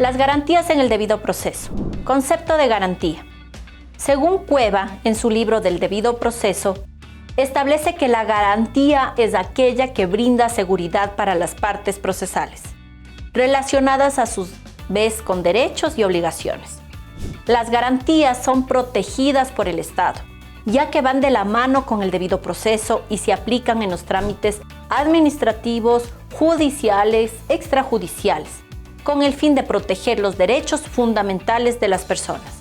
Las garantías en el debido proceso. Concepto de garantía. Según Cueva, en su libro del debido proceso, establece que la garantía es aquella que brinda seguridad para las partes procesales, relacionadas a su vez con derechos y obligaciones. Las garantías son protegidas por el Estado, ya que van de la mano con el debido proceso y se aplican en los trámites administrativos, judiciales, extrajudiciales, con el fin de proteger los derechos fundamentales de las personas.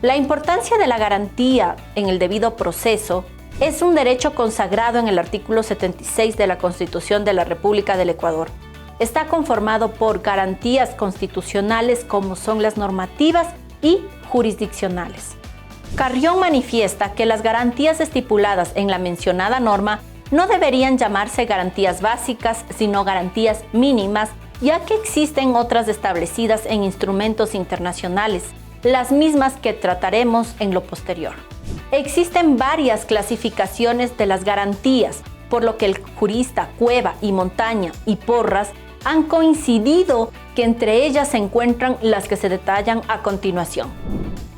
La importancia de la garantía en el debido proceso es un derecho consagrado en el artículo 76 de la Constitución de la República del Ecuador. Está conformado por garantías constitucionales como son las normativas y jurisdiccionales. Carrión manifiesta que las garantías estipuladas en la mencionada norma no deberían llamarse garantías básicas, sino garantías mínimas, ya que existen otras establecidas en instrumentos internacionales, las mismas que trataremos en lo posterior. Existen varias clasificaciones de las garantías, por lo que el jurista Cueva y Montaña y Porras han coincidido que entre ellas se encuentran las que se detallan a continuación.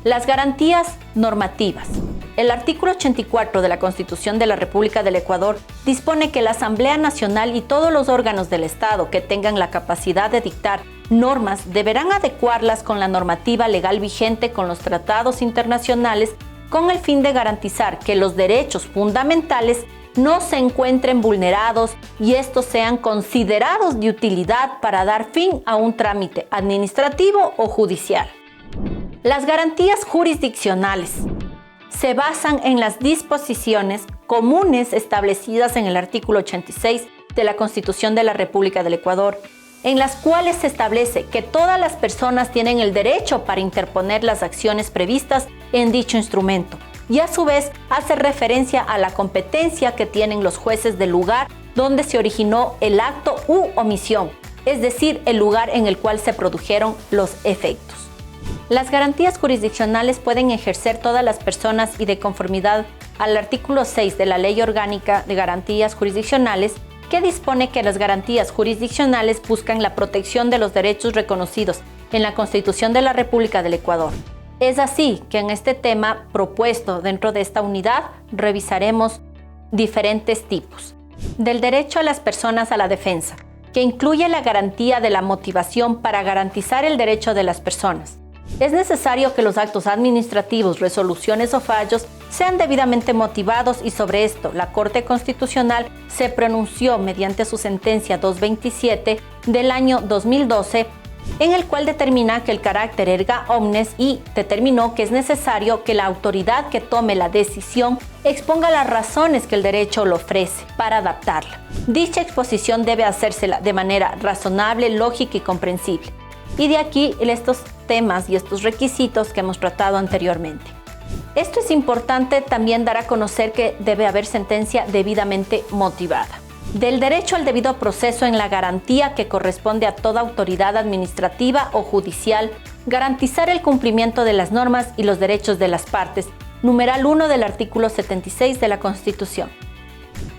Las garantías normativas. El artículo 84 de la Constitución de la República del Ecuador dispone que la Asamblea Nacional y todos los órganos del Estado que tengan la capacidad de dictar normas deberán adecuarlas con la normativa legal vigente con los tratados internacionales con el fin de garantizar que los derechos fundamentales no se encuentren vulnerados y estos sean considerados de utilidad para dar fin a un trámite administrativo o judicial. Las garantías jurisdiccionales se basan en las disposiciones comunes establecidas en el artículo 86 de la Constitución de la República del Ecuador, en las cuales se establece que todas las personas tienen el derecho para interponer las acciones previstas en dicho instrumento, y a su vez hace referencia a la competencia que tienen los jueces del lugar donde se originó el acto u omisión, es decir, el lugar en el cual se produjeron los efectos. Las garantías jurisdiccionales pueden ejercer todas las personas y de conformidad al artículo 6 de la Ley Orgánica de Garantías Jurisdiccionales, que dispone que las garantías jurisdiccionales buscan la protección de los derechos reconocidos en la Constitución de la República del Ecuador. Es así que en este tema propuesto dentro de esta unidad revisaremos diferentes tipos. Del derecho a las personas a la defensa, que incluye la garantía de la motivación para garantizar el derecho de las personas. Es necesario que los actos administrativos, resoluciones o fallos sean debidamente motivados y sobre esto la Corte Constitucional se pronunció mediante su sentencia 227 del año 2012, en el cual determina que el carácter erga omnes y determinó que es necesario que la autoridad que tome la decisión exponga las razones que el derecho lo ofrece para adaptarla. Dicha exposición debe hacérsela de manera razonable, lógica y comprensible. Y de aquí estos temas y estos requisitos que hemos tratado anteriormente. Esto es importante también dar a conocer que debe haber sentencia debidamente motivada. Del derecho al debido proceso en la garantía que corresponde a toda autoridad administrativa o judicial, garantizar el cumplimiento de las normas y los derechos de las partes, numeral 1 del artículo 76 de la Constitución.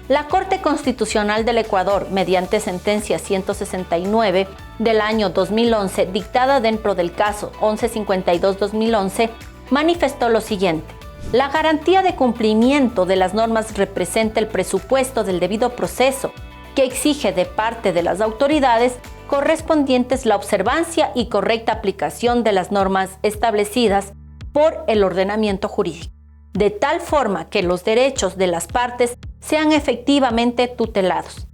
La Corte Constitucional del Ecuador, mediante sentencia 169 del año 2011, dictada dentro del caso 1152-2011, manifestó lo siguiente. La garantía de cumplimiento de las normas representa el presupuesto del debido proceso, que exige de parte de las autoridades correspondientes la observancia y correcta aplicación de las normas establecidas por el ordenamiento jurídico, de tal forma que los derechos de las partes sean efectivamente tutelados.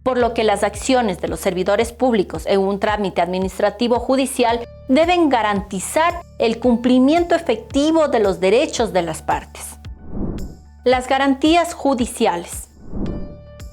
Por lo que las acciones de los servidores públicos en un trámite administrativo judicial deben garantizar el cumplimiento efectivo de los derechos de las partes. Las garantías judiciales.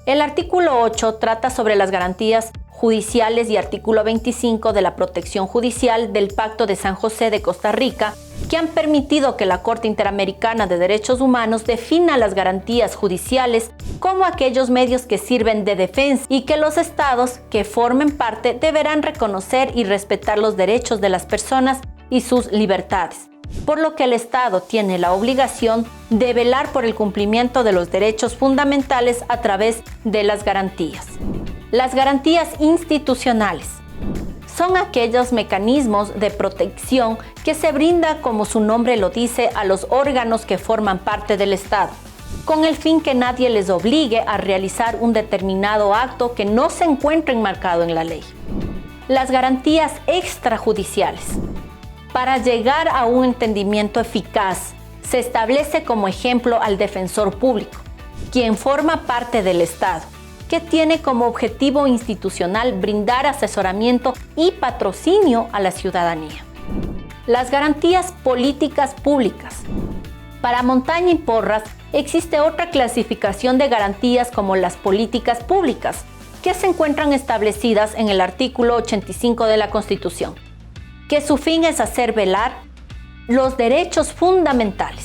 El artículo 8 trata sobre las garantías judiciales y artículo 25 de la protección judicial del Pacto de San José de Costa Rica, que han permitido que la Corte Interamericana de Derechos Humanos defina las garantías judiciales como aquellos medios que sirven de defensa y que los estados que formen parte deberán reconocer y respetar los derechos de las personas y sus libertades, por lo que el Estado tiene la obligación de velar por el cumplimiento de los derechos fundamentales a través de las garantías. Las garantías institucionales. son aquellos mecanismos de protección que se brinda, como su nombre lo dice, a los órganos que forman parte del Estado, con el fin que nadie les obligue a realizar un determinado acto que no se encuentre enmarcado en la ley. Las garantías extrajudiciales. Para llegar a un entendimiento eficaz, se establece como ejemplo al defensor público, quien forma parte del Estado, que tiene como objetivo institucional brindar asesoramiento y patrocinio a la ciudadanía. Las garantías políticas públicas. Para Montaña y Porras existe otra clasificación de garantías como las políticas públicas, que se encuentran establecidas en el artículo 85 de la Constitución, que su fin es hacer velar los derechos fundamentales.